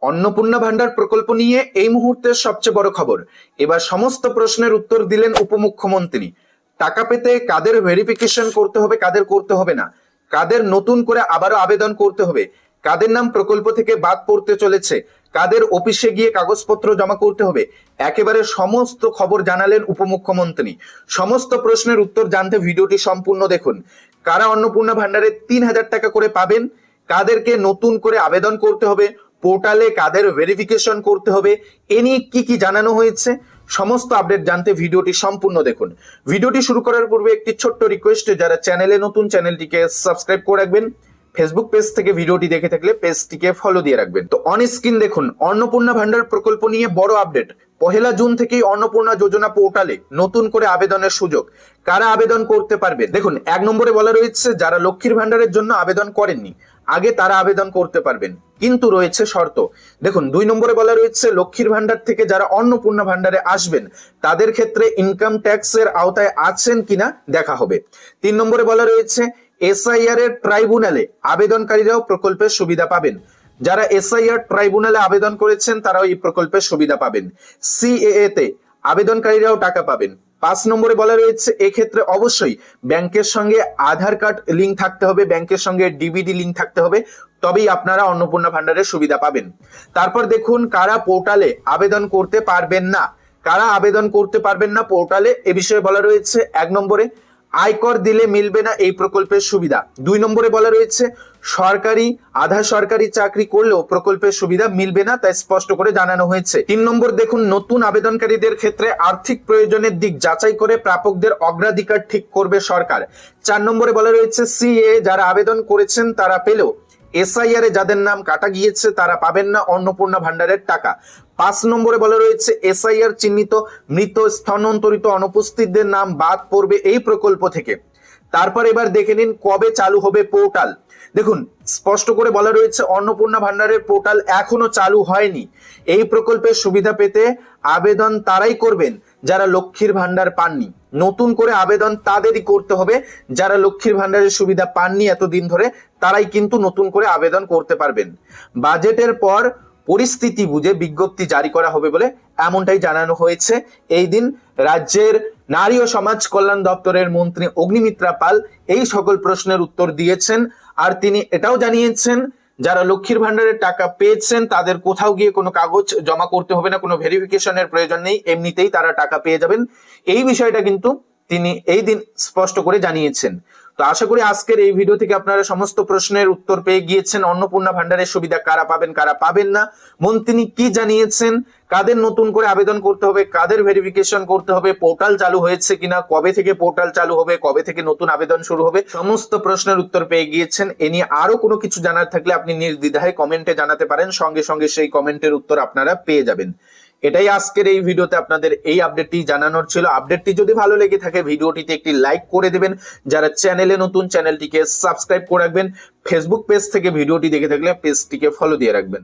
অন্নপূর্ণা ভান্ডার প্রকল্প নিয়ে এই মুহূর্তের সবচেয়ে বড় খবর। এবার সমস্ত প্রশ্নের উত্তর দিলেন উপমুখ্যমন্ত্রী। টাকা পেতে কাদের ভেরিফিকেশন করতে হবে, কাদের করতে হবে না, কাদের নতুন করে আবারও আবেদন করতে হবে, কাদের নাম প্রকল্প থেকে বাদ পড়তে চলেছে, কাদের অফিসে গিয়ে কাগজপত্র জমা করতে হবে, একেবারে সমস্ত খবর জানালেন উপমুখ্যমন্ত্রী। সমস্ত প্রশ্নের উত্তর জানতে ভিডিওটি সম্পূর্ণ দেখুন। কারা অন্নপূর্ণা ভান্ডারে ৩,০০০ টাকা করে পাবেন, কাদেরকে নতুন করে আবেদন করতে হবে, পোর্টালে কাদের ভেরিফিকেশন করতে হবে, এ নিয়ে কি কি জানানো হয়েছে, সমস্ত আপডেট জানতে ভিডিওটি সম্পূর্ণ দেখুন। ভিডিওটি শুরু করার পূর্বে একটি ছোট্ট রিকোয়েস্ট, যারা চ্যানেলে নতুন চ্যানেলটিকে সাবস্ক্রাইব করে রাখবেন, ফেসবুক পেজ থেকে ভিডিওটি দেখে থাকলে পেজটিকে ফলো দিয়ে রাখবেন। তো অন স্ক্রিন দেখুন অন্নপূর্ণা ভান্ডার প্রকল্প নিয়ে বড় আপডেট। 1 জুন থেকেই অন্নপূর্ণা যোজনা পোর্টালে নতুন করে আবেদনের সুযোগ। কারা আবেদন করতে পারবে? দেখুন, 1 নম্বরে বলা রয়েছে যারা লক্ষ্মীর ভান্ডারের জন্য আবেদন করেননি আগে তারা আবেদন করতে পারবেন, কিন্তু রয়েছে শর্ত। দেখুন, 2 নম্বরে বলা রয়েছে লক্ষ্মীর ভান্ডার থেকে যারা অন্নপূর্ণা ভান্ডারে আসবেন তাদের ক্ষেত্রে ইনকাম ট্যাক্সের আওতায় আছেন কিনা দেখা হবে। 3 নম্বরে বলা রয়েছে এসআইআর এর ট্রাইব্যুনালে আবেদনকারীরাও প্রকল্পের সুবিধা পাবেন। যারা এসআইআর ট্রাইব্যুনালে আবেদন করেছেন তারাও এই প্রকল্পের সুবিধা পাবেন। সিএএ তে আবেদনকারীরাও টাকা পাবেন। 5 নম্বরে বলা রয়েছে এক্ষেত্রে অবশ্যই ব্যাংকের সঙ্গে আধার কার্ড লিঙ্ক থাকতে হবে, ব্যাংকের সঙ্গে ডিবিডি লিঙ্ক থাকতে হবে, তবেই আপনারা অন্নপূর্ণা ভান্ডারের সুবিধা পাবেন। তারপর দেখুন কারা পোর্টালে আবেদন করতে পারবেন না। কারা আবেদন করতে পারবেন না পোর্টালে, এ বিষয়ে বলা রয়েছে 1 নম্বরে আয়কর দিলে মিলবে না এই প্রকল্পের সুবিধা। 2 নম্বরে বলা রয়েছে সরকারি আধা সরকারি চাকরি করলেও প্রকল্পের সুবিধা মিলবে না, তাই স্পষ্ট করে জানানো হয়েছে। 3 নম্বর দেখুন নতুন আবেদনকারীদের ক্ষেত্রে আর্থিক প্রয়োজনের দিক যাচাই করে প্রাপকদের অগ্রাধিকার ঠিক করবে সরকার। 4 নম্বরে বলা রয়েছে সিএ যারা আবেদন করেছেন তারা পেলেও এসআইআর এ যাদের নাম কাটা গিয়েছে তারা পাবেন না অন্নপূর্ণা ভান্ডারের টাকা। 5 নম্বরে বলা রয়েছে এসআইআর চিহ্নিত মৃত স্থানান্তরিত অনুপস্থিতদের নাম বাদ পড়বে এই প্রকল্প থেকে। তারপর এবার দেখে নিন কবে চালু হবে পোর্টাল। দেখুন, স্পষ্ট করে বলা রয়েছে অন্নপূর্ণা ভান্ডারের পোর্টাল এখনো চালু হয়নি। এই প্রকল্পের সুবিধা পেতে আবেদন তারাই করবেন যারা লক্ষ্মীর ভান্ডার পাননি। নতুন করে আবেদন তাদেরই করতে হবে যারা লক্ষ্মীর ভান্ডারের সুবিধা পাননি এতদিন ধরে, তারাই কিন্তু নতুন করে আবেদন করতে পারবেন। বাজেটের পর পরিস্থিতি বুঝে বিজ্ঞপ্তি জারি করা হবে বলে এমনটাই জানানো হয়েছে। এই দিন রাজ্যের নারী ও সমাজ কল্যাণ দপ্তরের মন্ত্রী অগ্নিমিত্রা পাল এই সকল প্রশ্নের উত্তর দিয়েছেন। আর তিনি এটাও জানিয়েছেন যারা লক্ষ্মীর ভান্ডারের টাকা পেয়েছেন তাদের কোথাও গিয়ে কোনো কাগজ জমা করতে হবে না, কোনো ভেরিফিকেশনের প্রয়োজন নেই, এমনিতেই তারা টাকা পেয়ে যাবেন। এই বিষয়টা কিন্তু তিনি এই দিন স্পষ্ট করে জানিয়েছেন। তো আশা করি আজকের এই ভিডিও থেকে আপনারা সমস্ত প্রশ্নের উত্তর পেয়ে গিয়েছেন। অন্নপূর্ণা ভান্ডারের সুবিধা কারা পাবেন কারা পাবেন না, মন্ত্রী কি জানিয়েছেন, কাদের নতুন করে আবেদন করতে হবে, কাদের ভেরিফিকেশন করতে হবে, পোর্টাল চালু হয়েছে কিনা, কবে থেকে পোর্টাল চালু হবে, কবে থেকে নতুন আবেদন শুরু হবে, সমস্ত প্রশ্নের উত্তর পেয়ে গিয়েছেন। এ নিয়ে আরো কোনো কিছু জানার থাকলে আপনি নির্দ্বিধায় কমেন্টে জানাতে পারেন, সঙ্গে সঙ্গে সেই কমেন্টের উত্তর আপনারা পেয়ে যাবেন। এটাই আজকের এই ভিডিওতে আপনাদের এই আপডেটটি জানানোর ছিল। আপডেটটি যদি ভালো লেগে থাকে ভিডিওটিতে একটি লাইক করে দেবেন, যারা চ্যানেলে নতুন চ্যানেলটিকে সাবস্ক্রাইব করে রাখবেন, ফেসবুক পেজ থেকে ভিডিওটি দেখে থাকলে পেজটিকে ফলো দিয়ে রাখবেন।